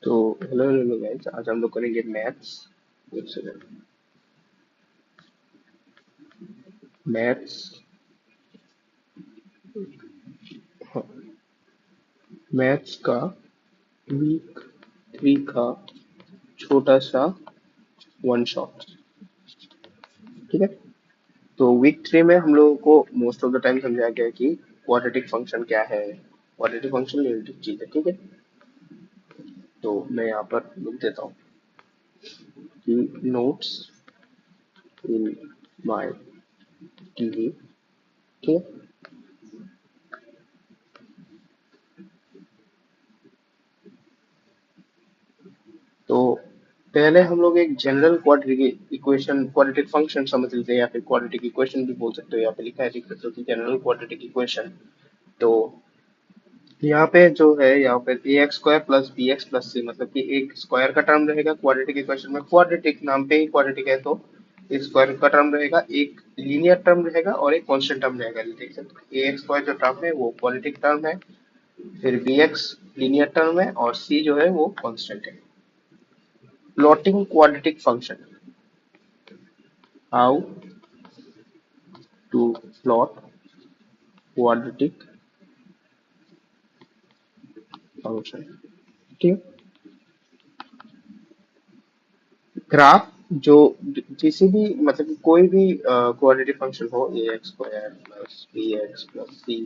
तो hello hello guys, आज हम लोग करेंगे मैथ्स। एक सेकंड। मैथ्स। हाँ, मैथ्स का वीक 3 का छोटा सा वन शॉट। ठीक है। तो वीक 3 में हम लोगों को मोस्ट ऑफ द टाइम समझाया गया है कि क्वाड्रेटिक फंक्शन क्या है। क्वाड्रेटिक फंक्शन यूनिट चीज है। ठीक है। तो मैं यहाँ पर लिख देता हूँ कि नोट्स इन माय टीवी। ठीक है। तो पहले हम लोग एक general quadratic equation, quadratic function समझ लेते हैं, या फिर क्वाड्रेटिक इक्वेशन भी बोल सकते हो। यहाँ पे लिखा है, देख सकते हो कि जनरल क्वाड्रेटिक इक्वेशन। तो यहाँ पे जो है, यहाँ पे A X square plus B X plus C, मतलब कि एक स्क्वायर का टर्म रहेगा क्वाड्रेटिक इक्वेशन में। क्वाड्रेटिक नाम पे ही क्वाड्रेटिक है, तो एक स्क्वायर का टर्म रहेगा, एक लीनियर टर्म रहेगा और एक कांस्टेंट टर्म रहेगा। देख सकते हो ए एक्स स्क्वायर जो टर्म है वो क्वाड्रेटिक टर्म है, फिर बी एक्स लीनियर टर्म है और सी जो है वो कांस्टेंट है। Plotting quadratic function, how to plot quadratic function. ठीक है। ग्राफ जो किसी भी, मतलब कि कोई भी क्वाड्रेटिक फंक्शन हो, A X square plus B X plus C,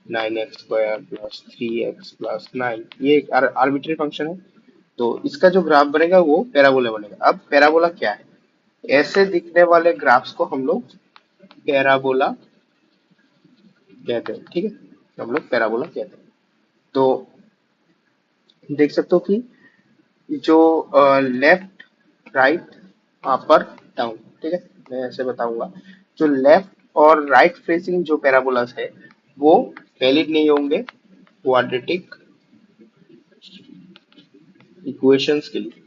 9x square plus 3x plus 9, ये एक आर्बिट्री फंक्शन है। तो इसका जो ग्राफ बनेगा वो पैराबोला बनेगा। अब पैराबोला क्या है? ऐसे दिखने वाले ग्राफ्स को हम लोग पैराबोला कहते हैं। ठीक है, हम लोग पैराबोला कहते हैं। तो देख सकते हो कि जो लेफ्ट, राइट, अपर, डाउन, ठीक है, मैं ऐसे बताऊंगा। जो लेफ्ट और राइट फेसिंग जो पैराबोलास है वो वैलिड नहीं होंगे क्वाड्रेटिक इक्वेशंस के लिए।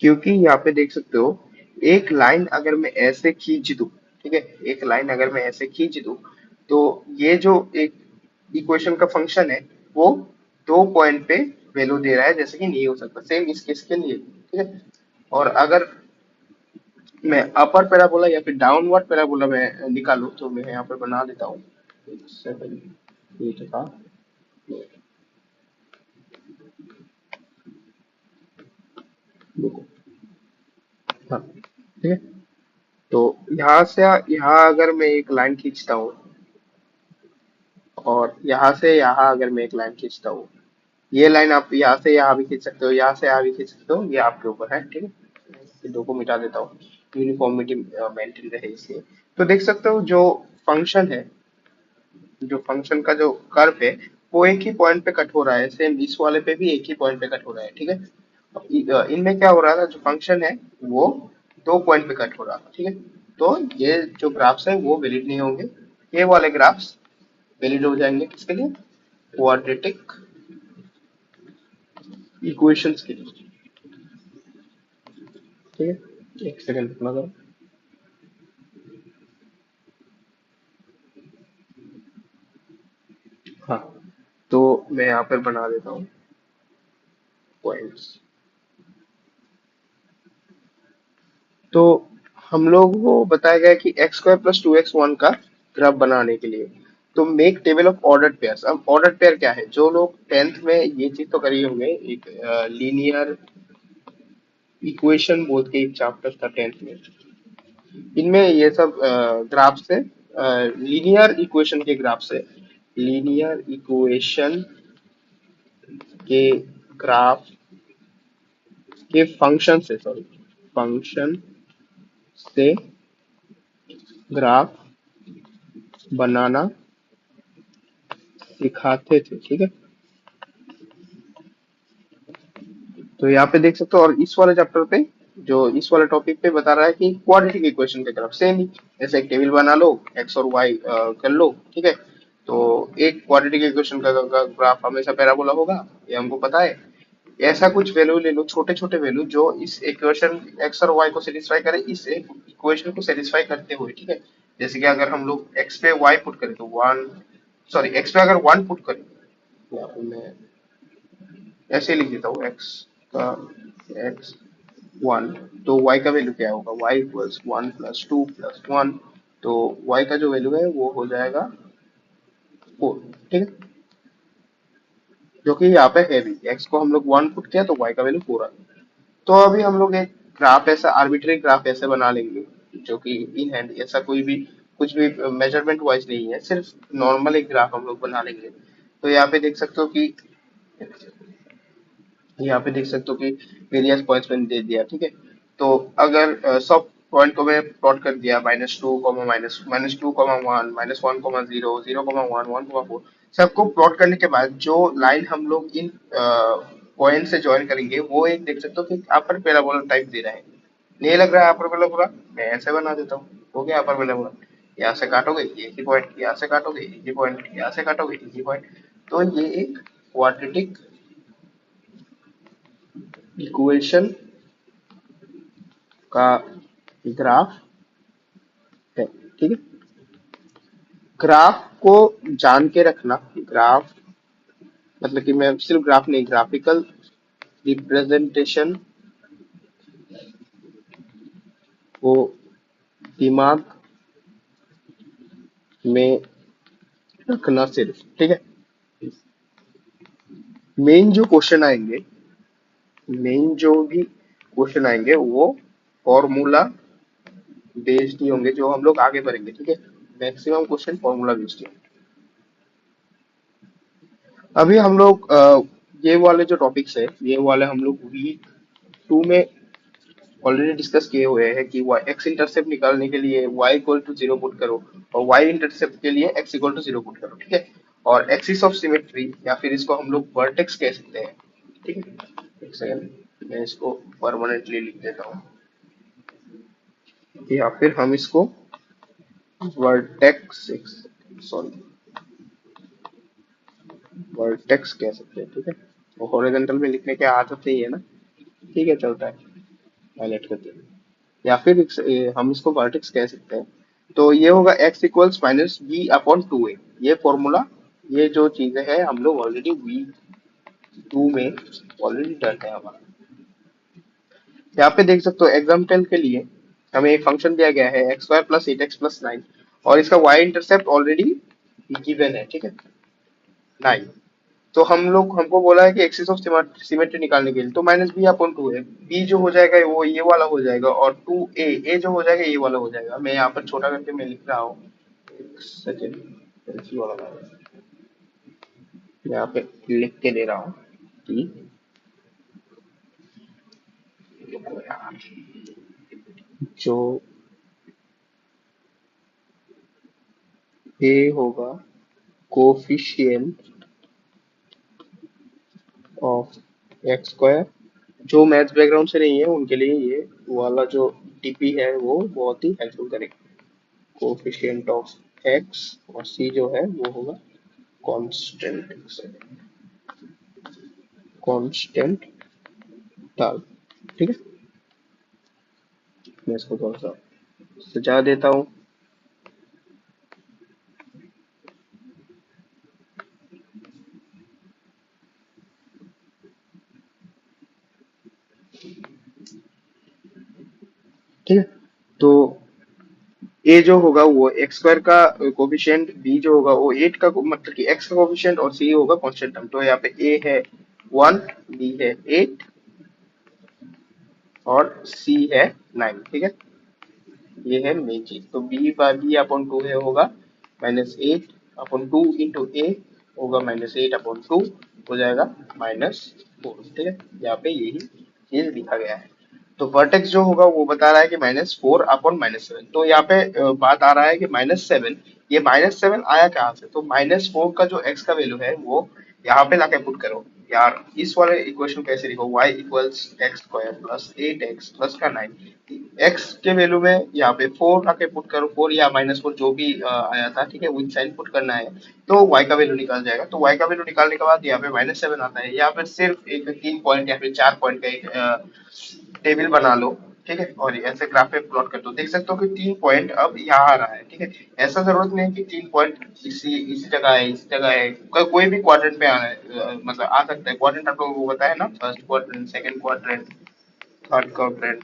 क्योंकि यहाँ पे देख सकते हो, एक लाइन अगर मैं ऐसे खींच दूं, ठीक है, एक लाइन अगर मैं ऐसे खींच दूं, तो ये जो एक इक्वेशन का फंक्शन है वो 2 पॉइंट पे वैल्यू दे रहा है, जैसे कि नहीं हो सकता। सेम इस केस के लिए, ठीक है। और अगर मैं अपर पैराबोला या फिर डाउनवर्ड पैराबोला में निकालूं, तो मैं यहाँ पर बना देता हूँ। एक सेकंड, ये था। देखो, हाँ, ठीक है। तो यहाँ से यहाँ अगर मैं एक लाइन खींचता हूँ, और यहाँ से यहाँ अगर मैं एक लाइन खींचता हूँ, ये लाइन आप यहाँ से यहाँ भी खींच सकते हो, यहाँ से यहाँ भी खींच सकते हो, ये आपके ऊपर है। ठीक है। ये दो को मिटा देता हूँ, यूनिफॉर्मिटी मेंटेन रहे इसलिए। तो देख सकते हो जो फंक्शन है, जो फंक्शन का जो कर्व है वो एक ही पॉइंट पे कट हो रहा है। सेम इस वाले पे भी एक ही पॉइंट पे कट हो रहा है। ठीक है। इनमें क्या हो रहा था, जो फंक्शन है वो 2 पॉइंट पे कट हो रहा था। ठीक है। तो ये जो ग्राफ्स है वो वैलिड नहीं होंगे। ये वाले ग्राफ्स वैलिड हो जाएंगे किसके लिए? क्वाड्रेटिक इक्वेशंस के लिए। ठीक है, एक सेकंड रुकना जरा। हाँ, तो मैं यहाँ पर बना देता हूँ पॉइंट्स। तो हम लोग को बताया गया है कि एक्स स्क्वायर प्लस 2x1 का ग्राफ बनाने के लिए, तो make table of ordered pairs. अब ऑर्डर्ड पेयर क्या है? जो लोग टेंथ में ये चीज तो करी होंगे, एक लीनियर इक्वेशन बोल के एक चैप्टर था टेंथ में, इनमें ये सब ग्राफ से, लीनियर इक्वेशन के ग्राफ से, लीनियर इक्वेशन के ग्राफ के फंक्शन से, सॉरी, फंक्शन से ग्राफ बनाना सिखाते थे। ठीक है। तो यहाँ पे देख सकते हो, और इस वाले चैप्टर पे, जो इस वाले टॉपिक पे बता रहा है कि क्वाड्रेटिक इक्वेशन के ग्राफ सेम ही, जैसे एक टेबल बना लो, एक्स और वाई कर लो। ठीक है। तो एक क्वाड्रेटिक इक्वेशन का ग्राफ हमेशा पैराबोला होगा, ये हमको पता है। ऐसा कुछ वैल्यू ले लो, छोटे छोटे वैल्यू जो इस इक्वेशन एक्स और वाई को सेटिस्फाई करे, इस इक्वेशन को सेटिस्फाई करते हुए। ठीक है। जैसे कि अगर हम लोग एक्स पे वाई पुट करें तो वन, सॉरी, एक्स पे अगर वन पुट करें, यहाँ पे मैं ऐसे लिख देता हूँ एक्स का एक्स वन, तो y का वैल्यू क्या होगा, y equals one plus two plus one, तो y का जो वैल्यू है वो हो जाएगा फोर। ठीक है, जो कि यहाँ पे है भी, x को हम लोग वन पुट किया तो y का वैल्यू फोर आ गया। तो अभी हम लोग एक ग्राफ ऐसा आर्बिट्री ग्राफ ऐसे बना लेंगे, जो कि इन हैंड ऐसा कोई भी कुछ भी मेजरमेंट वाइज नहीं है, सिर्फ नॉर्मल एक ग्राफ हम लोग बना लेंगे। तो यहाँ पे देख सकते हो कि यहाँ पे देख सकते हो कि वेरियस पॉइंट्स मैंने दे दिया। ठीक है, तो अगर सब पॉइंट को मैंने प्लॉट कर दिया, minus two comma minus minus two comma one, minus one comma zero, zero comma one, one comma four, सबको प्लॉट करने के बाद जो लाइन हम लोग इन पॉइंट से ज्वाइन करेंगे वो एक देख सकते हो कि अपर पैराबोला टाइप दे रहा है। नहीं लग रहा है अपर पैराबोला, मैं ऐसे बना देता हूँ, हो गया अपर पैराबोला। यहाँ से काटोगे एक ही पॉइंट, यहाँ से काटोगे एक ही पॉइंट, यहाँ से काटोगे एक ही पॉइंट। तो ये एक क्वाड्रेटिक इक्वेशन का ग्राफ है। ठीक है, ग्राफ को जान के रखना, ग्राफ मतलब कि मैं सिर्फ ग्राफ नहीं, ग्राफिकल रिप्रेजेंटेशन को दिमाग में रखना सिर्फ। ठीक है, मेन जो क्वेश्चन आएंगे, मेन जो भी क्वेश्चन आएंगे वो फॉर्मूला बेस्ड ही होंगे, जो हम लोग आगे बढ़ेंगे। ठीक है, मैक्सिमम क्वेश्चन फॉर्मूला बेस्ड ही होंगे। अभी हम लोग ये वाले जो टॉपिक्स है ये वाले हम लोग वीक टू में ऑलरेडी डिस्कस किए हुए हैं कि वाई एक्स इंटरसेप्ट निकालने के लिए y equal to zero put करो, और y इंटरसेप्ट के लिए x equal to zero put करो। ठीक है, और एक्सिस ऑफ सिमेट्री या फिर इसको हम लोग वर्टेक्स कह सकते हैं। ठीक है, एक सेकंड मैं इसको परमानेंटली लिख देता हूँ, या फिर हम इसको वर्टेक्स, सॉरी, वर्टेक्स कह सकते हैं। ठीक है, वो हॉरिजॉन्टल में लिखने की आदत ही है ना। ठीक है, चलता है, हाईलाइट करते हैं। या फिर हम इसको वर्टेक्स कह सकते हैं। तो ये होगा x equals minus B upon two A, ये फॉर्मूला, ये जो चीजें हैं हम लोग ऑलरेडी वी टू में ऑलरेडी डन है हमारा। यहाँ पे देख सकते हो एग्जाम्पल के लिए हमें एक फंक्शन दिया गया है x square plus eight x plus nine, और इसका y इंटरसेप्ट ऑलरेडी गिवन है। ठीक है, नाइन। तो हम लोग, हमको बोला है कि एक्सिस ऑफ सिमेट्री निकालने के लिए, तो माइनस बी अपॉन टू है, बी जो हो जाएगा वो ये वाला हो जाएगा, और टू ए, ए जो हो जाएगा ये वाला हो जाएगा। मैं यहाँ पर छोटा करके मैं लिख रहा हूँ, एक सेकेंड, पेंसिल वाला यहाँ पे लिख के दे रहा हूँ कि जो ए होगा कोफिशिएंट ऑफ एक्स स्क्वायर, जो मैथ्स बैकग्राउंड से नहीं है उनके लिए ये वाला जो टीपी है वो बहुत ही हेल्पफुल करेगा। कोफिशिएंट ऑफ एक्स, और सी जो है वो होगा कांस्टेंट, कांस्टेंट डाल। ठीक है, मैं इसको थोड़ा सा सजा देता हूँ। ठीक है, तो ए जो होगा वो एक्स स्क्वायर का कोफिशिएंट, बी जो होगा वो एट का मतलब कि एक्स का कोफिशिएंट, और सी होगा कांस्टेंट टर्म। तो यहाँ पे ए है वन, बी है एट, और सी है नाइन। ठीक है, ये है मेन चीज। तो B by B upon two है होगा minus eight upon two into A, होगा माइनस एट अपॉन टू, हो जाएगा माइनस फोर। ठीक है, यहाँ पे यही चीज लिखा गया है। तो वर्टेक्स जो होगा वो बता रहा है कि minus four upon minus seven. तो यहाँ पे बात आ रहा है कि माइनस सेवन, ये माइनस सेवन आया कहाँ से, तो माइनस फोर का जो एक्स का वैल्यू है वो यहाँ पे लाके पुट करो। यार इस वाले इक्वेशन कैसे लिखो, y equals x square plus eight x plus का नाइन, एक्स के वैल्यू में यहाँ पे फोर लाके पुट करो, फोर या माइनस फोर जो भी आया था। ठीक है, विद साइन पुट करना है, तो y का वैल्यू निकल जाएगा। तो y का वैल्यू निकालने के बाद यहाँ पे माइनस सेवन आता है। यहाँ पे सिर्फ एक तीन पॉइंट या फिर चार पॉइंट का एक टेबल बना लो। ठीक है, और ऐसे ग्राफ पे प्लॉट करते हो, देख सकते हो कि 3 पॉइंट अब यहाँ आ रहा है। ठीक है, ऐसा जरूरत नहीं कि 3 पॉइंट इसी जगह है, इस जगह है, कोई भी क्वाड्रेंट पे आना है, मतलब आ सकता है। क्वाड्रेंट आप लोगों को बताया ना, first quadrant, second quadrant, third quadrant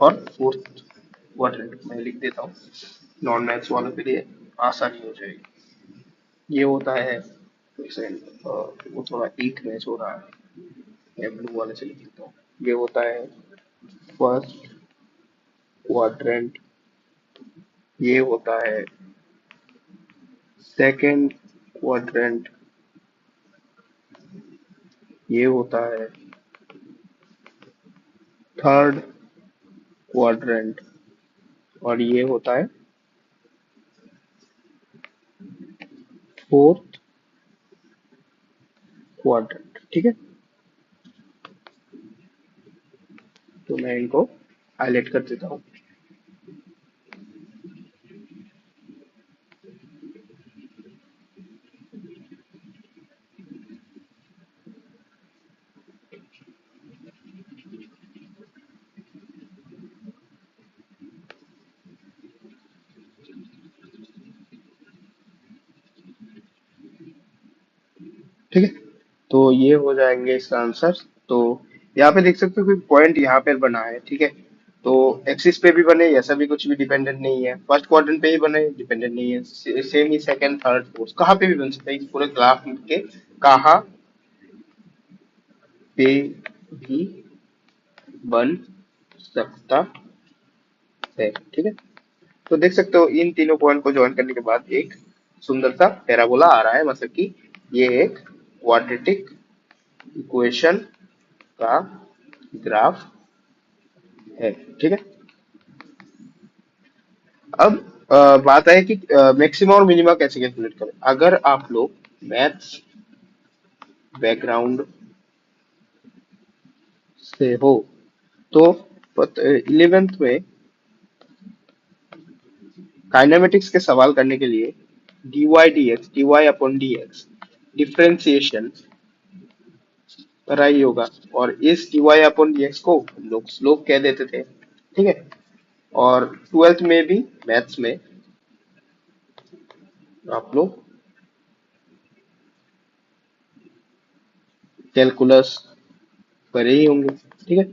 और फोर्थ क्वाड्रेंट। मैं लिख देता हूँ नॉन मैथ्स वालों के लिए, आसानी हो जाएगी। ये होता है, एक सेकंड, वो थोड़ा ईट मैच हो रहा है, मैं ब्लू वाले से लिख देता हूँ। ये होता है फर्स्ट क्वाड्रेंट, ये होता है सेकंड क्वाड्रेंट, ये होता है थर्ड क्वाड्रेंट, और ये होता है फोर्थ क्वाड्रेंट। ठीक है, तो मैं इनको हाईलाइट कर देता हूँ। ठीक है, तो ये हो जाएंगे इसका आंसर। तो यहाँ पे देख सकते हो कि पॉइंट यहाँ पे बना है। ठीक है, तो एक्सिस पे भी बने, ऐसा भी कुछ भी डिपेंडेंट नहीं है। फर्स्ट क्वाड्रेंट पे ही बने, डिपेंडेंट नहीं है। सेम ही सेकंड, थर्ड, फोर्थ, कहाँ पे भी बन सकता है, इस पूरे ग्राफ के कहाँ पे भी बन सकता है। ठीक है, तो देख सकते हो इन तीनों पॉइंट को ज्वाइन करने के बाद एक सुंदर सा पैराबोला आ रहा है, मतलब कि ये एक क्वाड्रेटिक इक्वेशन का ग्राफ है। ठीक है, अब बात है कि मैक्सिमा और मिनिमा कैसे कैलकुलेट करें। अगर आप लोग मैथ्स बैकग्राउंड से हो तो 11th में काइनेमेटिक्स के सवाल करने के लिए dy अपॉन dx डिफरेंशिएशन करा ही होगा, और इस dy अपॉन dx को हम लोग स्लोप कह देते थे। ठीक है, और 12th में भी मैथ्स में आप लोग कैलकुलस करे ही होंगे। ठीक है,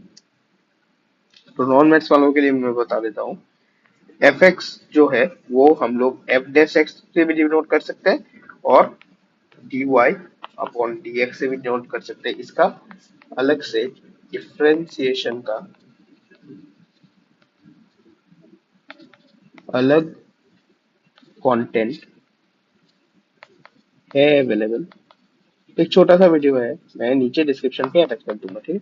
तो नॉन मैथ्स वालों के लिए मैं बता देता हूँ, एफ एक्स जो है वो हम लोग एफ डैश एक्स से भी डिनोट कर सकते हैं, और d y upon d x से भी डिनोट कर सकते हैं। इसका अलग से डिफरेंशिएशन का अलग कंटेंट है अवेलेबल। एक छोटा सा वीडियो है, मैं नीचे डिस्क्रिप्शन पे अटैच कर दूंगा। ठीक है,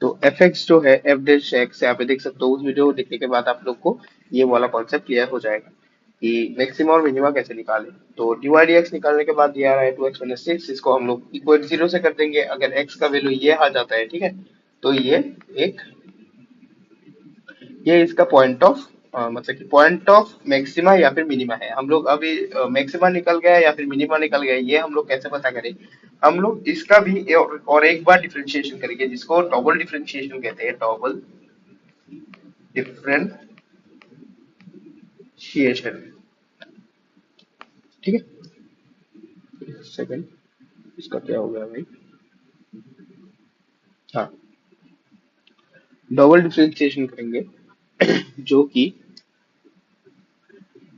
तो एफ एक्स जो है एफ डैश एक्स, यहाँ पे देख सकते हो। उस वीडियो को देखने के बाद आप लोग को ये वाला कॉन्सेप्ट क्लियर हो जाएगा कि मैक्सिमा और मिनिमा कैसे निकालें। तो डी एक्स निकालने के बाद ये आ रहा है 2x-6, इसको हम लोग इक्वल 0 से कर देंगे। अगर x का वैल्यू ये आ जाता है, ठीक है, तो एक ये इसका पॉइंट ऑफ, मतलब कि पॉइंट ऑफ मैक्सिमा या फिर मिनिमा है। हम लोग अभी मैक्सिमा निकल गया या फिर मिनिमा निकल गया, ये हम लोग कैसे पता करें। हम लोग इसका भी और एक बार डिफरेंशिएशन करेंगे, जिसको डबल डिफरेंशिएशन कहते हैं, डबल डिफरेंशिएशन। ठीक है, सेकंड, इसका क्या हो गया भाई, हाँ, डबल डिफरेंशिएशन करेंगे जो कि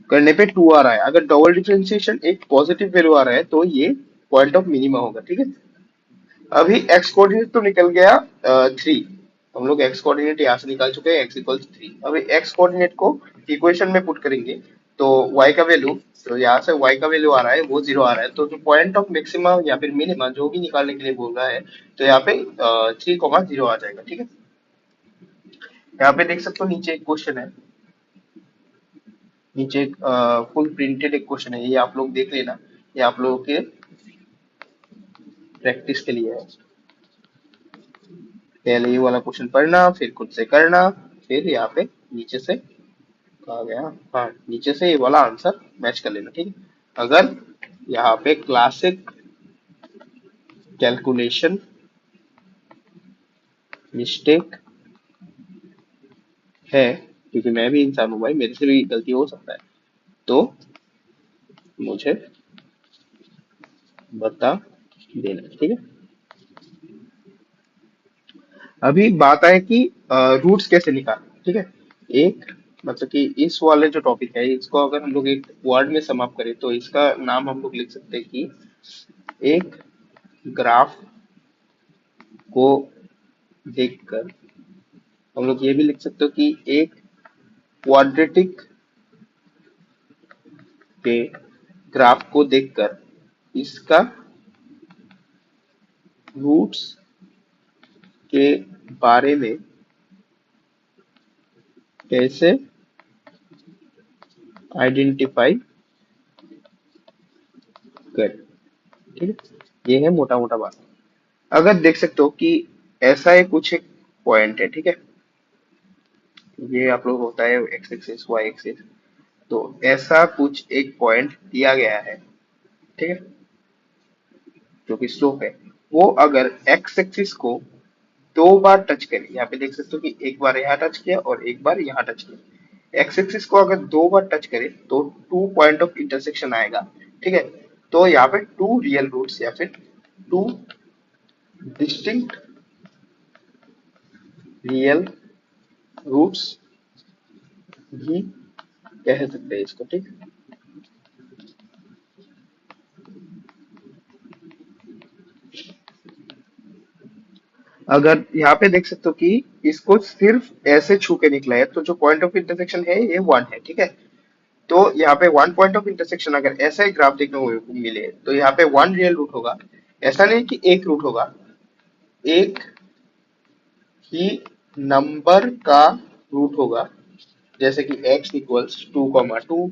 करने पे 2 आ रहा है। अगर डबल डिफरेंशिएशन एक पॉजिटिव वैल्यू आ रहा है तो ये पॉइंट ऑफ मिनिमा होगा। ठीक है, अभी एक्स कोऑर्डिनेट तो निकल गया 3, हम लोग एक्स कोऑर्डिनेट यहाँ से निकाल चुके हैं, x = 3। अभी एक्स कोऑर्डिनेट को इक्वेशन में पुट करेंगे तो y का वैल्यू, तो यहाँ से y का वैल्यू आ रहा है वो 0 आ रहा है, तो जो पॉइंट ऑफ मैक्सिमा या फिर मिनिमा जो भी निकालने के लिए बोल रहा है, तो यहाँ पे 3,0 आ जाएगा। ठीक है, यहाँ पे देख सकते हो नीचे एक क्वेश्चन है, नीचे एक फुल प्रिंटेड एक क्वेश्चन है, ये आप लोग देख लेना, ये आप लोगों के प्रैक्टिस के लिए है। पहले ये वाला क्वेश्चन पढ़ना, फिर खुद से करना, फिर यहाँ पे नीचे से कहा गया, हाँ, नीचे से ये वाला आंसर मैच कर लेना। ठीक है, अगर यहाँ पे क्लासिक कैलकुलेशन मिस्टेक है, क्योंकि मैं भी इंसान हूँ भाई, मेरे से भी गलती हो सकता है, तो मुझे बता देना, ठीक है। अभी बात आए कि रूट्स कैसे निकालें, ठीक है। एक मतलब कि इस वाले जो टॉपिक है इसको अगर हम लोग एक वर्ड में समाप्त करें तो इसका नाम हम लोग लिख सकते हैं कि एक ग्राफ को देखकर, हम लोग ये भी लिख सकते हो कि एक क्वाड्रेटिक के ग्राफ को देखकर इसका रूट्स के बारे में कैसे आइडेंटिफाई करें, ठीक है। ये है मोटा मोटा बात। अगर देख सकते हो कि ऐसा है कुछ एक पॉइंट है, ठीक है। ये आप लोग होता है एक्स एक्सिस वाई एक्सिस, तो ऐसा कुछ एक पॉइंट दिया गया है, ठीक है, जो कि स्लोप है। वो अगर एक्स एक्सिस को दो बार टच करे, यहाँ पे देख सकते हो कि एक बार यहाँ टच किया और एक बार यहाँ टच किया, एक्स एक्सिस को अगर दो बार टच करे तो टू पॉइंट ऑफ इंटरसेक्शन आएगा, ठीक है। तो यहाँ पे टू रियल रूट्स या फिर टू डिस्टिंक्ट रियल रूट्स भी कह सकते हैं इसको, ठीक है। अगर यहाँ पे देख सकते हो कि इसको सिर्फ ऐसे छू के निकला है तो जो पॉइंट ऑफ इंटरसेक्शन है ये वन है, ठीक है। तो यहाँ पे वन पॉइंट ऑफ इंटरसेक्शन अगर ऐसा एक ग्राफ देखने को मिले तो यहाँ पे वन रियल रूट होगा। ऐसा नहीं कि एक रूट होगा, एक ही नंबर का रूट होगा। जैसे कि x इक्वल्स 2,2,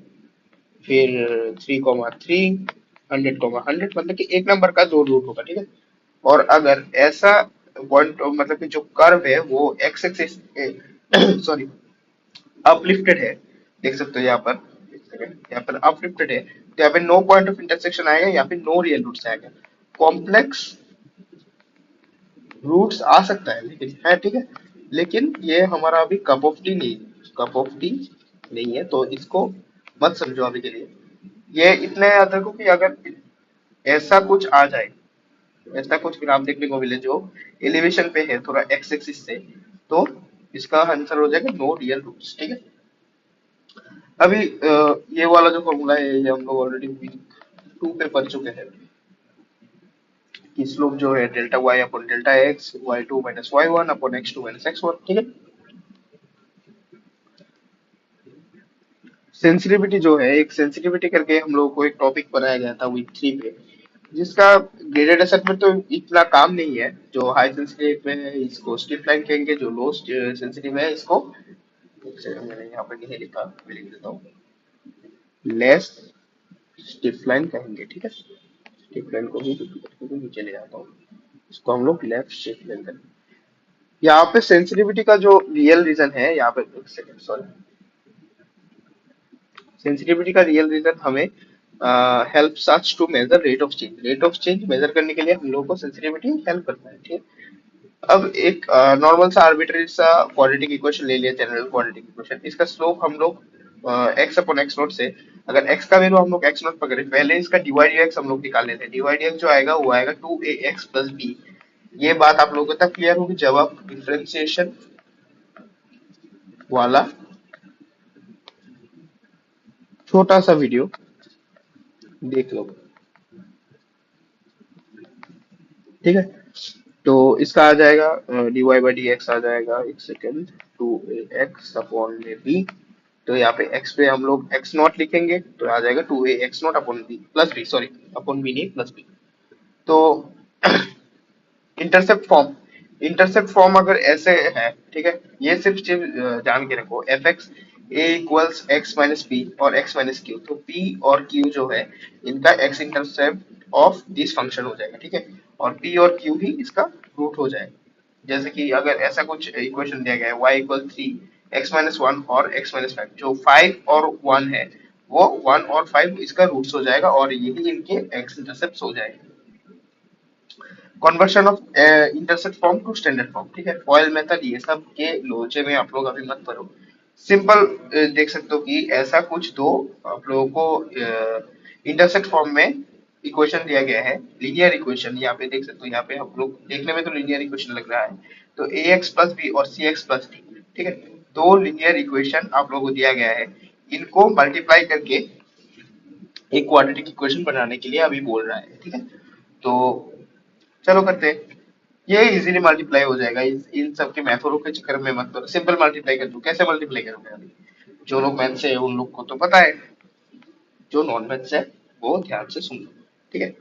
फिर 3,3, 100,100, मतलब कि एक नंबर का दो रूट होगा, ठीक है। और अगर ऐसा पॉइंट मतलब कि जो कर्व है वो एक्स एक्सिस सॉरी अपलिफ्टेड है, देख सकते हो यहाँ पर, एक सेकंड, यहाँ पर अपलिफ्टेड है, तो यहाँ पे नो पॉइंट ऑफ इंटरसेक्शन आएगा, यहाँ पे नो रियल रूट्स आएगा। कॉम्प्लेक्स रूट्स आ सकता है लेकिन है, ठीक है। लेकिन ये हमारा अभी कप ऑफ टी नहीं, कप ऑफ टी नहीं है, तो इसको मत समझो अभी के लिए। ये इतना याद रखो कि अगर ऐसा कुछ आ जाए, ऐसा कुछ ग्राफ देखने को मिले जो एलिवेशन पे है थोड़ा एक्स एक्सिस से, तो इसका आंसर हो जाएगा नो रियल रूट्स, ठीक है। अभी ये वाला जो फॉर्मूला है ये हम लोग ऑलरेडी वीक 2 पे पढ़ चुके हैं कि स्लोप जो है delta y upon delta x, y two minus y one upon x two minus x one, ठीक है। सेंसिटिविटी जो है, एक सेंसिटिविटी करके हम लोगों को एक टॉपिक पढ़ाया गया था वीक 3 पे, जिसका ग्रेडेड असेसमेंट तो इतना काम नहीं है। जो हाई सेंसिटिव में है इसको स्टिफ लाइन कहेंगे, जो लो सेंसिटिव है इसको, एक सेकंड मैंने यहाँ पर नहीं लिखा, मैं लिख देता हूँ, लेस स्टिफ लाइन कहेंगे, ठीक है। स्टिफ लाइन को भी नीचे ले जाता हूँ, इसको हम लोग लेफ्ट स्टिफ लाइन करेंगे। यहाँ पे सेंसिटिविटी का जो रियल रीजन है, यहाँ पे एक सेकंड सॉरी, सेंसिटिविटी का रियल रीजन हमें help us to measure rate of change, rate of change measure करने के लिए हम लोगों को सेंसिटिविटी हेल्प करता है, ठीक है। अब एक नॉर्मल सा आर्बिट्ररी सा क्वाड्रेटिक इक्वेशन ले लिया, जनरल क्वाड्रेटिक इक्वेशन, इसका स्लोप हम लोग एक्स अपॉन एक्स नोट से, अगर एक्स का वैल्यू हम लोग एक्स नोट पकड़े, पहले इसका डिवाइड एक्स हम लोग निकाल लेते हैं। डिवाइड एक्स जो आएगा वो आएगा 2ax प्लस बी। ये बात आप लोगों को तब क्लियर होगी जब आप डिफरेंशिएशन वाला छोटा सा वीडियो देख लो, ठीक है। तो इसका आ जाएगा D Y by D X आ जाएगा, एक सेकेंड, 2ax अपॉन में बी। तो यहाँ पे x पे हम लोग x नॉट लिखेंगे तो आ जाएगा 2ax not upon b plus b, sorry upon b नहीं प्लस बी। तो इंटरसेप्ट फॉर्म, इंटरसेप्ट फॉर्म अगर ऐसे है, ठीक है, ये सिर्फ चीज जान के रखो, एफ एक्स ए इक्वल्स एक्स माइनस पी और एक्स माइनस क्यू, तो पी और क्यू जो है इनका x intercept of this function हो जाएगा, ठीक है। और पी और क्यू ही इसका रूट हो जाएगा। जैसे कि अगर ऐसा कुछ इक्वेशन दिया गया है y equal 3 x minus one और x माइनस फाइव, जो 5 और 1 है वो 1 और 5 इसका रूट्स हो जाएगा और यही इनके x इंटरसेप्ट हो जाएगा। Conversion of intercept form to standard form, ठीक है, फॉयल मेथड, ये सब के लोचे में आप लोग अभी मत पढ़ो। सिंपल देख सकते हो कि ऐसा कुछ दो आप लोगों को इंटरसेप्ट फॉर्म में इक्वेशन दिया गया है, लीनियर इक्वेशन, यहाँ पे देख सकते हो, यहाँ पे हम लोग देखने में तो लीनियर इक्वेशन लग रहा है। तो ए एक्स प्लस बी और सी एक्स प्लस डी, ठीक है, दो लीनियर इक्वेशन आप लोगों को दिया गया है, इनको मल्टीप्लाई करके एक क्वाड्रेटिक इक्वेशन बनाने के लिए अभी बोल रहा है, ठीक है। तो चलो करते हैं। ये इजीली मल्टीप्लाई हो जाएगा, इन सब के मैथडों के चक्कर में मत करो, सिंपल मल्टीप्लाई कर दो। कैसे मल्टीप्लाई करोगे अभी? जो लोग मैथ से है उन लोग को तो पता है, जो नॉन मैथ से है वो ध्यान से सुन लो, ठीक है।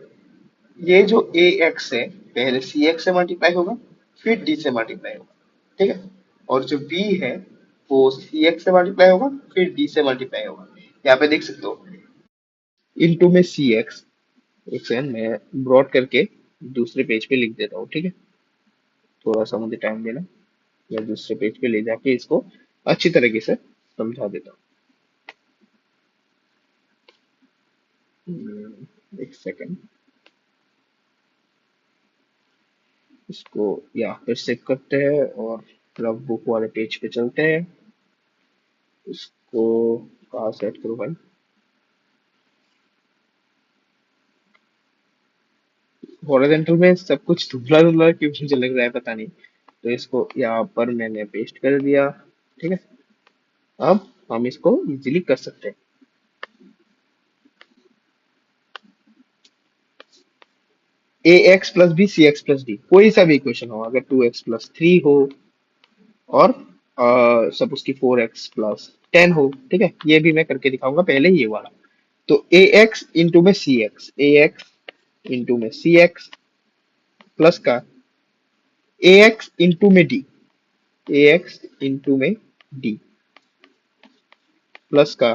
ये जो ए एक्स है, पहले सी एक्स से मल्टीप्लाई होगा, फिर डी से मल्टीप्लाई होगा, ठीक है। और जो बी है वो सी एक्स से मल्टीप्लाई होगा, फिर डी से मल्टीप्लाई होगा। यहाँ पे देख सकते हो, इनटू में सी एक्स, एक सेकंड मैं ब्रॉड करके दूसरे पेज पे लिख देता हूँ, ठीक है। थोड़ा सा मुझे टाइम देना, मैं दूसरे पेज पे ले जाके इसको अच्छी तरीके से समझा देता हूँ। एक सेकंड, इसको यहाँ पे सेव करते हैं और रफ बुक वाले पेज पे चलते हैं। इसको कहाँ सेट करूँ भाई? हॉरिजॉन्टल में सब कुछ धुंधला धुंधला क्यों मुझे लग रहा है पता नहीं। तो इसको यहाँ पर मैंने पेस्ट कर दिया, ठीक है। अब हम इसको इजीली कर सकते हैं। A X plus B C X plus D, कोई सा भी इक्वेशन हो, अगर 2x+3 हो और सब उसकी 4x+10 हो, ठीक है, ये भी मैं करके दिखाऊंगा, पहले ये वाला। तो ए एक्स इंटू में सी एक्स, ए एक्स इंटू में सी एक्स प्लस का ए एक्स इंटू में डी, ए एक्स इंटू में डी प्लस का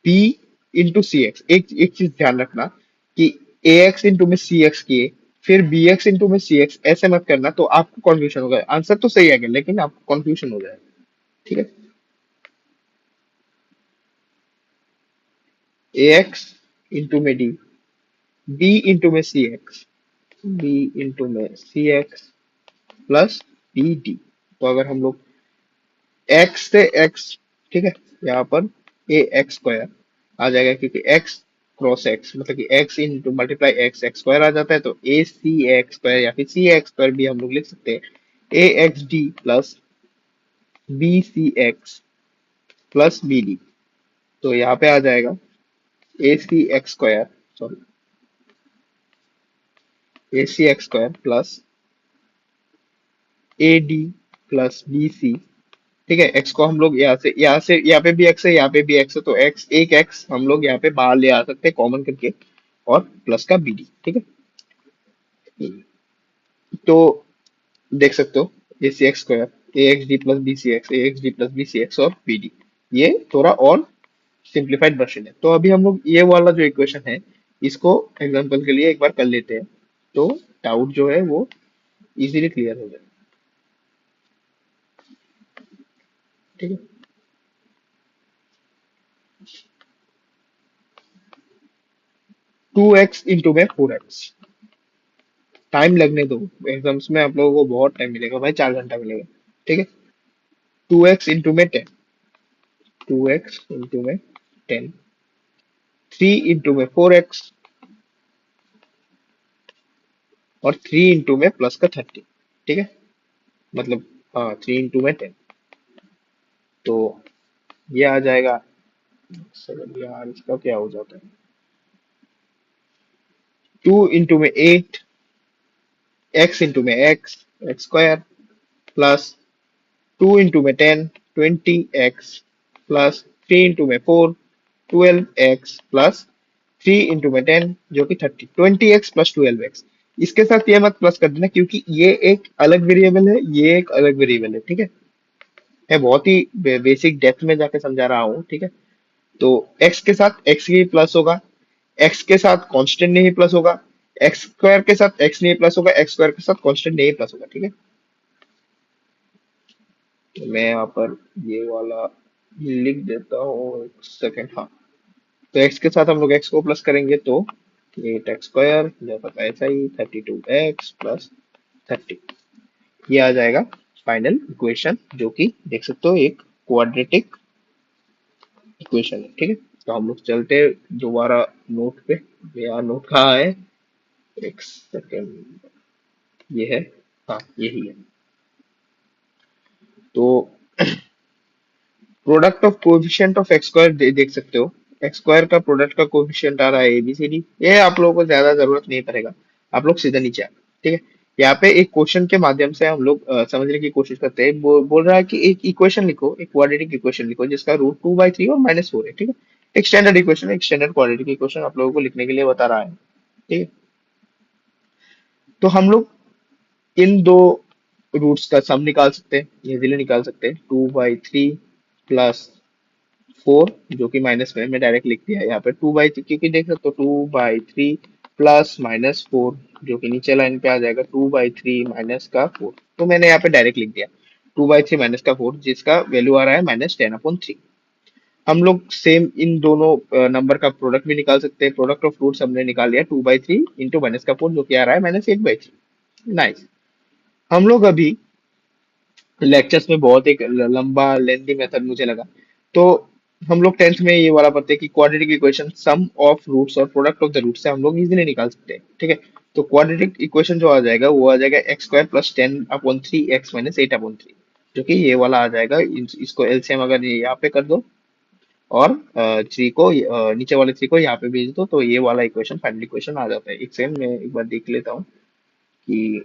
बी इंटू सी एक्स। एक एक चीज ध्यान रखना कि ए एक्स इंटू में सी एक्स किए, फिर बी एक्स इंटू में सी एक्स, ऐसे मत करना, तो आपको कंफ्यूजन होगा। आंसर तो सही आएगा लेकिन आपको कंफ्यूजन हो जाएगा, ठीक है। ए एक्स इंटू में डी, बी इंटू में सी एक्स, बी इंटू में सी एक्स प्लस बी डी। तो अगर हम लोग एक्स से एक्स, ठीक है, यहाँ पर ए एक्स स्क्वायर आ जाएगा, क्योंकि एक्स क्रॉस एक्स मतलब कि X into multiply X, X square आ जाता है, तो ए सी एक्स स्क्वायर या फिर सी एक्स स्क्वायर भी हम लोग लिख सकते हैं। A X D plus B C X plus B D. तो यहाँ पे आ जाएगा A C X square, sorry, A C X square plus A D plus B C, ठीक है। एक्स को हम लोग यहाँ से यहाँ पे भी एक्स है, यहाँ पे भी एक्स है, तो एक्स, एक एक्स हम लोग यहाँ पे बाहर ले आ सकते हैं कॉमन करके, और प्लस का बी डी, ठीक है। तो देख सकते हो, A C X square, A X D plus B C X, A X D plus B C X और बी डी, ये थोड़ा और सिंप्लीफाइड वर्जन है। तो अभी हम लोग ये वाला जो इक्वेशन है, इसको एग्जांपल के लिए एक बार कर लेते हैं, तो डाउट जो है वो इजीली क्लियर हो जाए, ठीक है। 2x इंटू में 4x, टाइम लगने दो, एग्जाम्स में आप लोगों को बहुत टाइम मिलेगा भाई, 4 घंटा मिलेगा, ठीक है। 2x इंटू में 10, 2x इंटू में 10, 3 इंटू में 4x, और 3 इंटू में प्लस का 30, ठीक है। मतलब हाँ, 3 इंटू में 10, तो ये आ जाएगा। सर यार इसका क्या हो जाता है, 2 इंटू में 8, एक्स इंटू में x, X square plus 2 into में 10, 20x प्लस 3 इंटू में 4, 12x प्लस 3 इंटू में 10 जो कि 30, 20x प्लस 12x। इसके साथ ये मत प्लस कर देना, क्योंकि ये एक अलग वेरिएबल है, ये एक अलग वेरिएबल है, ठीक है। मैं बहुत ही बेसिक डेप्थ में जाके समझा रहा हूँ, ठीक है। तो x के साथ x ही प्लस होगा, x के साथ कांस्टेंट नहीं प्लस होगा, एक्स स्क्वायर के साथ x नहीं प्लस होगा, एक्स स्क्वायर के साथ कांस्टेंट नहीं प्लस होगा, ठीक है। तो मैं यहाँ पर ये वाला लिख देता हूँ, एक सेकेंड, हाँ। तो x के साथ हम लोग x को प्लस करेंगे तो 8x² जो पता है सही 32x+30, ये आ जाएगा फाइनल इक्वेशन, जो कि देख सकते हो एक क्वाड्रेटिक इक्वेशन है। ठीक है, तो हम लोग चलते हैं दोबारा नोट पे। यार नोट कहाँ है, एक सेकेंड, ये है, हाँ यही है। तो product of coefficient of x square देख सकते हो, एक्स स्क्वायर का प्रोडक्ट का कोएफिशिएंट आ रहा है ABCD। ये आप लोगों को ज्यादा जरूरत नहीं पड़ेगा, आप लोग सीधा नीचे आओ। ठीक है, यहाँ पे एक क्वेश्चन के माध्यम से हम लोग समझने की कोशिश करते हैं। बोल रहा है कि एक इक्वेशन लिखो, एक क्वाड्रेटिक इक्वेशन लिखो जिसका रूट 2/3 और -4 है। ठीक है, एक स्टैंडर्ड इक्वेशन है, एक स्टैंडर्ड क्वाड्रेटिक इक्वेशन आप लोगों को लिखने के लिए बता रहा है। ठीक है, तो हम लोग इन दो रूट्स का सम निकाल सकते हैं, इजीली निकाल सकते हैं। 2/3 + 4, जो कि माइनस में मैं डायरेक्ट लिख दिया है यहाँ पे 2/3, क्योंकि देख सकते हो 2/3 प्लस -4, जो कि नीचे लाइन पे आ जाएगा 2/3 माइनस का 4। तो मैंने यहाँ पे डायरेक्ट लिख दिया 2/3 माइनस का 4, जिसका वैल्यू आ रहा है -10/3। हम लोग सेम इन दोनों नंबर का प्रोडक्ट भी निकाल सकते हैं। प्रोडक्ट ऑफ रूट्स हमने निकाल लिया 2/3 इंटू -4, जो कि आ रहा है -1/3। नाइस। हम लोग अभी लेक्चर्स में बहुत एक लंबा लेंथी मेथड मुझे लगा, तो हम लोग टेंथ में ये वाला पढ़ते हैं कि quadratic equation sum of roots और प्रोडक्ट ऑफ द रूट से हम लोग इजीली निकाल सकते हैं। ठीक है, तो क्वाड्रेटिक इक्वेशन जो आ जाएगा वो आ जाएगा x² + 10/3x - 8/3, जो कि ये वाला आ जाएगा। इसको एलसीएम अगर ये यहाँ पे कर दो और थ्री को नीचे वाले थ्री को यहाँ पे भेज दो, तो ये वाला इक्वेशन फाइनल इक्वेशन आ जाता है। एक सेकंड मैं एक बार देख लेता हूँ कि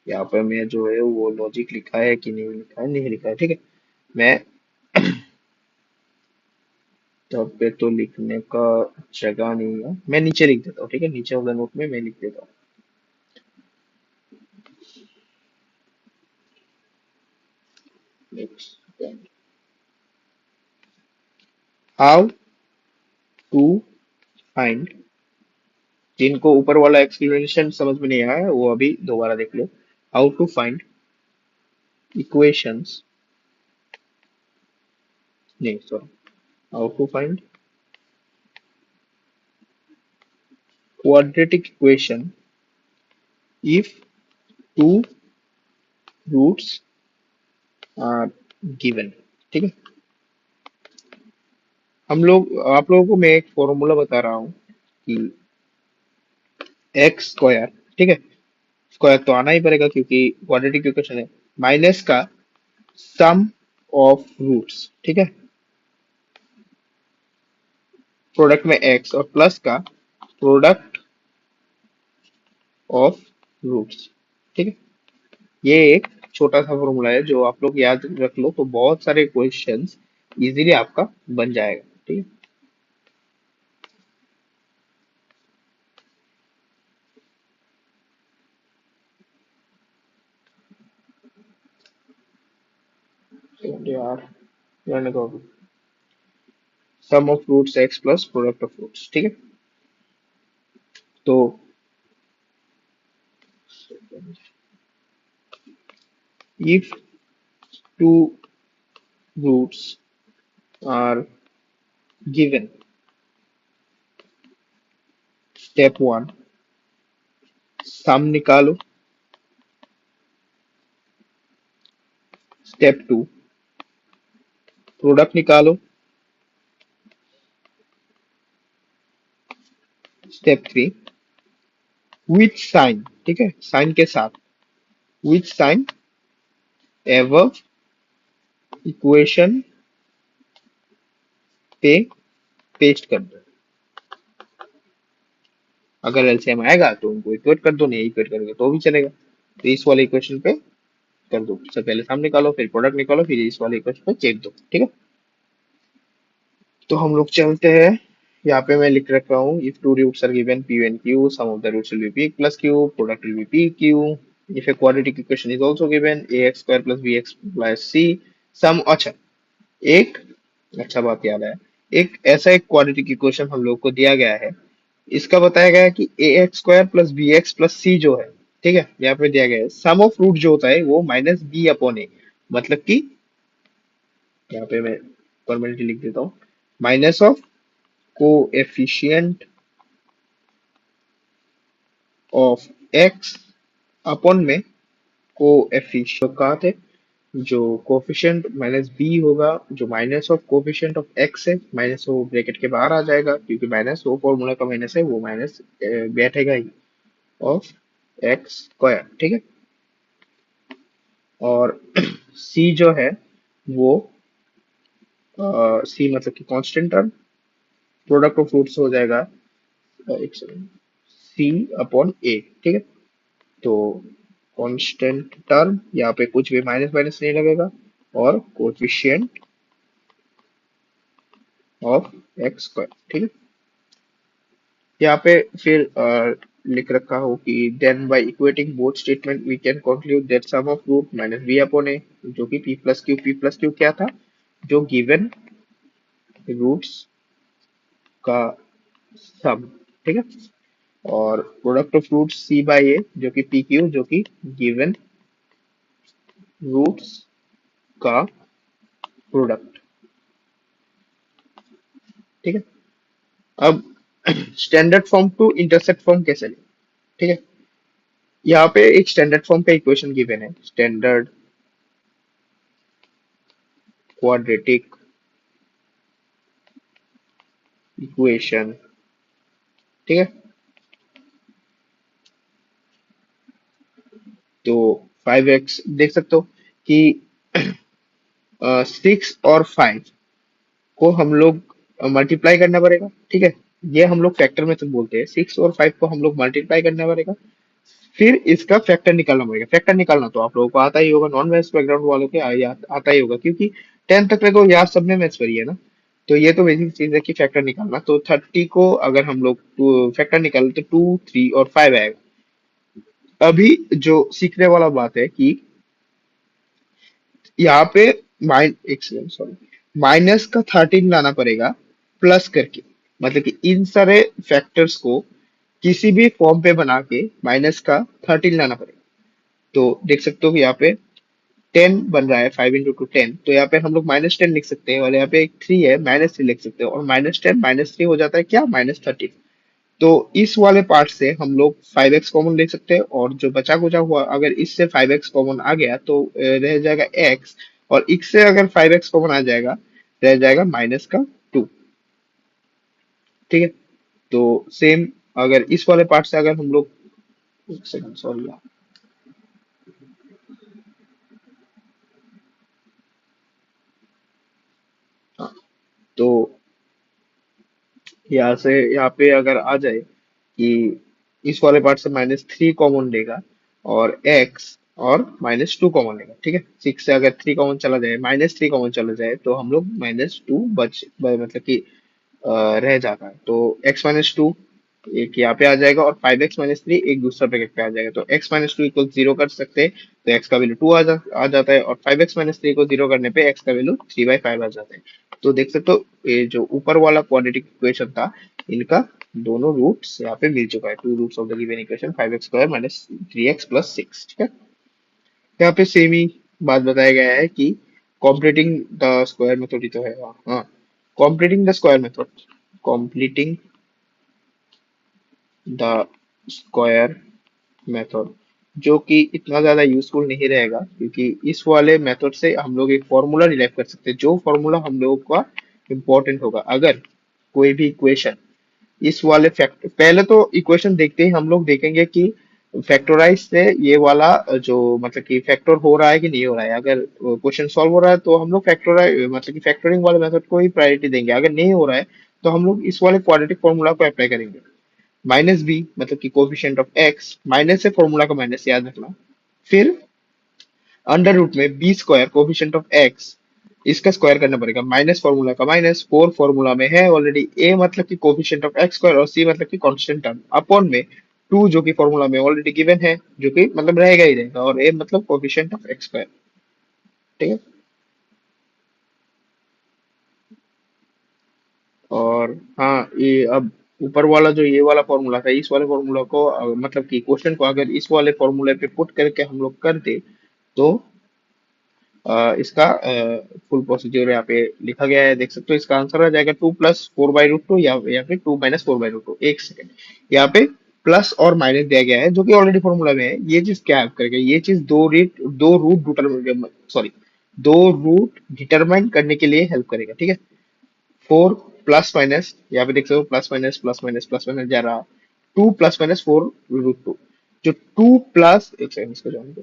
यहाँ पर मैं जो है वो लॉजिक लिखा है कि नहीं लिखा है, नहीं लिखा है। ठीक है, मैं तब पे तो लिखने का जगह नहीं है, मैं नीचे लिख देता हूँ। ठीक है, नीचे वाला नोट में मैं लिख देता हूँ। हाउ टू फाइंड, जिनको ऊपर वाला एक्सप्लेनेशन समझ में नहीं आया है, वो अभी दोबारा देख लो। हाउ टू फाइंड इक्वेशंस, नहीं sorry, how to find quadratic equation if two roots are given। ठीक है, हम लोग आप लोगों को मैं एक फॉर्मूला बता रहा हूँ कि एक्स स्क्वायर, ठीक है, स्क्वायर तो आना ही पड़ेगा क्योंकि क्वाड्रेटिक इक्वेशन है, माइनस का सम ऑफ रूट्स। ठीक है, प्रोडक्ट में एक्स और प्लस का प्रोडक्ट ऑफ रूट्स। ठीक है, ये एक छोटा सा फॉर्मूला है जो आप लोग याद रख लो तो बहुत सारे क्वेश्चंस इजीली आपका बन जाएगा। ठीक है, यार रहने दो अभी। Sum of roots X plus product of roots. ठीक है, तो if two roots are given, step one sum निकालो, स्टेप टू प्रोडक्ट निकालो, स्टेप थ्री विथ साइन, ठीक है, साइन के साथ, विथ साइन एवं इक्वेशन पे पेस्ट कर दो। अगर एलसीएम आएगा तो उनको इक्वेट कर दो, नहीं इक्वेट करोगे तो भी चलेगा। तो इस वाले इक्वेशन पे कर दो, सबसे पहले सम निकालो, फिर प्रोडक्ट निकालो, फिर इस वाले इक्वेशन पे चेक दो। ठीक है, तो हम लोग चलते हैं। यहाँ पे मैं लिख रखा हूँ if two roots are given p and q, sum of the roots will be p plus q, product will be p q। If a quadratic equation is also given ax² + bx + c, sum, अच्छा एक, अच्छा बात याद आया, एक ऐसा एक quadratic equation हम लोग को दिया गया है, इसका बताया गया है कि ax² + bx + c जो है, ठीक है, यहाँ पे दिया गया है सम ऑफ रूट जो होता है वो -b/a, मतलब कि यहाँ पे मैं परमानेंटली लिख देता हूँ minus of coefficient of x upon में कोएफिशिएंट कहा थे, जो कोफिशिएंट माइनस बी होगा, जो minus of coefficient of x है, माइनस वो ब्रैकेट के बाहर आ जाएगा क्योंकि माइनस वो फॉर्मूला का माइनस है, वो माइनस बैठेगा ही, ऑफ एक्स स्क्वायर। ठीक है। और सी जो है वो सी मतलब कि constant term, product of roots हो जाएगा एक सेकंड, सी अपॉन ए। ठीक है। तो कांस्टेंट टर्म यहाँ पे कुछ भी माइनस माइनस नहीं लगेगा, और कोएफिशिएंट ऑफ एक्स स्क्वायर। ठीक है। यहाँ पे फिर लिख रखा हो कि then by equating both statement we can conclude that sum of root minus B upon A, जो कि पी प्लस क्यू क्या था, जो गिवन रूट्स का सम। ठीक है। और product of root C by A, जो कि पी क्यू, जो कि गिवन रूट्स का प्रोडक्ट। ठीक है। अब standard form to intercept form कैसे लें। ठीक है। यहाँ पे एक स्टैंडर्ड फॉर्म का इक्वेशन गिवन है, स्टैंडर्ड क्वाड्रेटिक इक्वेशन। ठीक है। तो 5x देख सकते हो कि 6 और 5 को हम लोग मल्टीप्लाई करना पड़ेगा। ठीक है। ये हम लोग फैक्टर में तो बोलते हैं, 6 और 5 को हम लोग मल्टीप्लाई करना पड़ेगा, फिर इसका फैक्टर निकालना पड़ेगा। फैक्टर निकालना तो आप लोगों को आता ही होगा, नॉन मैथ्स बैकग्राउंड वालों के आता ही होगा, क्योंकि 10th तक तो यार सबने मैथ्स करी है ना। तो ये तो बेसिक चीज है कि फैक्टर निकालना। तो 30 को अगर हम लोग फैक्टर निकालें तो 2, 3 और 5 आएगा। अभी जो सीखने वाला बात है कि यहाँ पे एक सेकंड सॉरी, माइनस का 13 लाना पड़ेगा प्लस करके, मतलब कि इन सारे फैक्टर्स को किसी भी फॉर्म पे बना के माइनस का 13 लाना पड़ेगा। तो देख सकते हो कि यहाँ पे 10 बन रहा है, 5 into 10, तो यहाँ पे हम लोग -10 लिख सकते हैं, और यहाँ पे एक 3 है, -3 लिख सकते हैं, और -10 -3 हो जाता है क्या, -13। तो इस वाले पार्ट से हम लोग 5x कॉमन ले सकते हैं, और जो बचा कुचा हुआ अगर इससे 5x कॉमन आ गया तो रह जाएगा x, और x से अगर 5x कॉमन आ जाएगा रह जाएगा -2। ठीक है। तो सेम अगर इस वाले पार्ट से अगर हम लोग, एक सेकंड सॉरी, हाँ, तो यहाँ से यहाँ पे अगर आ जाए कि इस वाले पार्ट से -3 कॉमन लेगा, और x और -2 कॉमन लेगा। ठीक है। 6 से अगर 3 कॉमन चला जाए, -3 कॉमन चला जाए, तो हम लोग -2 मतलब कि रह जाता है। तो x-2 एक यहाँ पे आ जाएगा, और 5x-3 एक दूसरा ब्रैकेट पे आ जाएगा। तो x-2 इक्वल 0 कर सकते हैं, तो x का वैल्यू 2 आ जाता है, और 5x-3 को 0 करने पे x का वैल्यू 3/5 आ जाता है। तो देख सकते हो ये जो ऊपर वाला क्वाड्रेटिक इक्वेशन था, इनका दोनों रूट्स यहाँ पे मिल चुका है। Two roots of the given equation, 5x² minus 3x plus 6। ठीक है। यहाँ पे सेम ही बात बताया गया है कि कॉम्प्लीटिंग द स्क्वायर मेथड ही तो है। हाँ, completing the square method, completing the square method, जो कि इतना ज्यादा यूजफुल नहीं रहेगा, क्योंकि इस वाले मेथड से हम लोग एक फॉर्मूला डिराइव कर सकते हैं, जो फॉर्मूला हम लोगों का इम्पोर्टेंट होगा। अगर कोई भी इक्वेशन इस वाले फैक्ट, पहले तो इक्वेशन देखते ही हम लोग देखेंगे कि फैक्टराइज से ये वाला जो मतलब कि फैक्टर हो रहा है कि नहीं हो रहा है। अगर क्वेश्चन सॉल्व हो रहा है तो हम लोग फैक्टराइज मतलब कि फैक्टरिंग वाले मेथड को ही प्रायोरिटी देंगे। अगर नहीं हो रहा है तो हम लोग इस वाले क्वाड्रेटिक फॉर्मूला को अप्लाई करेंगे। माइनस बी मतलब कि कोफिशिएंट ऑफ एक्स, माइनस से फॉर्मूला का माइनस याद रखना, फिर अंडर रूट में b square coefficient of x, इसका स्क्वायर करना पड़ेगा, माइनस फॉर्मूला का माइनस, 4 फॉर्मूला में है ऑलरेडी, ए मतलब कि कोफिशिएंट ऑफ एक्स स्क्वायर, और सी मतलब कि कांस्टेंट टर्म, अपॉन में 2 जो कि फॉर्मूला में ऑलरेडी गिवन है, जो कि मतलब रहेगा ही रहेगा, और ए मतलब कोफिशिएंट ऑफ एक्स स्क्वायर। ठीक है। और हाँ, ये अब ऊपर वाला जो ये वाला फॉर्मूला था, इस वाले फॉर्मूला को मतलब कि क्वेश्चन को अगर इस वाले फॉर्मूले पे पुट करके हम लोग कर दे, तो इसका फुल प्रोसीजर यहाँ पे लिखा गया है, देख सकते हो। इसका आंसर आ जाएगा 2 + 4/√2, या फिर 2 - 4/√2। एक सेकेंड, यहाँ पे प्लस और माइनस दिया गया है जो कि ऑलरेडी फॉर्मूला में है, ये चीज क्या हेल्प करेगा, ये चीज दो रूट डिटरमाइन, सॉरी, दो रूट डिटरमाइन करने के लिए हेल्प करेगा, ठीक है। 4 प्लस माइनस, यहाँ पे देख सकते हो प्लस माइनस जा रहा, 2 प्लस माइनस 4 रूट 2, जो 2 प्लस, एक सेकंड इसको जाने दो,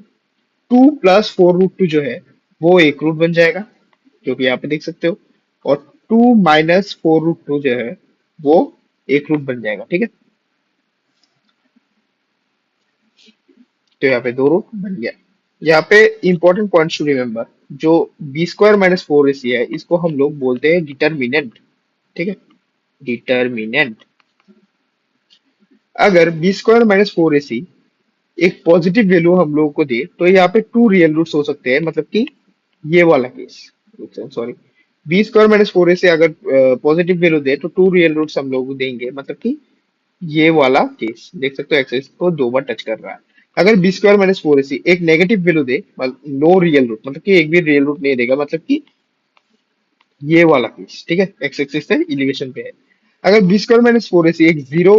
2 प्लस 4 रूट 2 जो है वो एक रूट बन जाएगा, जो कि यहाँ पे देख सकते हो। और 2 माइनस 4 रूट 2 जो है वो एक रूट बन जाएगा, ठीक है। तो यहाँ पे दो रूट बन गया। यहाँ पे इंपॉर्टेंट पॉइंट्स टू रिमेम्बर, जो b² - 4ac है इसको हम लोग बोलते हैं डिटर्मिनेंट, ठीक है, डिटर्मिनेंट। अगर b² - 4ac एक पॉजिटिव वैल्यू हम लोगों को दे तो यहाँ पे टू रियल रूट्स हो सकते हैं, मतलब कि ये वाला केस, सॉरी, b² - 4ac से अगर पॉजिटिव वैल्यू दे तो टू रियल रूट्स हम लोग को देंगे, मतलब कि ये वाला केस देख सकते हो, एक्सेस को दो बार टच कर रहा है। अगर b² - 4ac एक नेगेटिव वैल्यू दे, नो रियल रूट, मतलब कि एक भी रियल रूट नहीं देगा, मतलब कि ये वाला केस, ठीक है, एक्स एक्सिस से इलिवेशन पे है। अगर b² - 4ac एक जीरो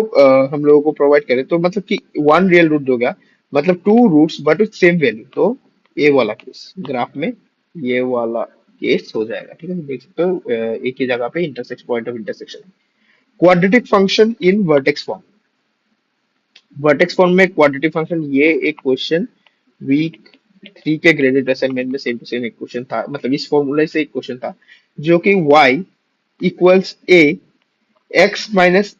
हम लोगों को प्रोवाइड करे तो मतलब कि वन रियल रूट होगा, मतलब two roots but with same value, तो ये वाला केस ग्राफ में ये वाला केस हो जाएगा, ठीक है। देख सकते हो एक ही जगह पे intersex, point of intersection. Quadratic function in vertex form, vertex form में क्वाड्रेटिक फंक्शन, ये एक क्वेश्चन वीक 3 के ग्रेडेड असाइनमेंट में सेम टू सेम एक क्वेश्चन था, मतलब इस फॉर्मूले से एक क्वेश्चन था, जो कि y equals a x -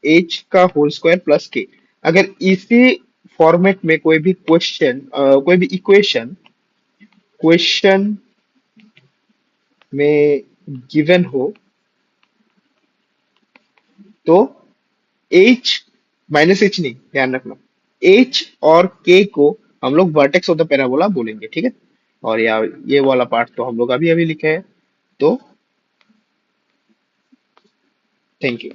h का होल स्क्वायर प्लस k। अगर इसी फॉर्मेट में कोई भी क्वेश्चन, कोई भी इक्वेशन क्वेश्चन में गिवन हो तो h -h नहीं, ध्यान रखना, h और k को हम लोग वर्टेक्स ऑफ द पैराबोला बोलेंगे, ठीक है। और यार ये वाला पार्ट तो हम लोग अभी अभी लिखे हैं, तो थैंक यू।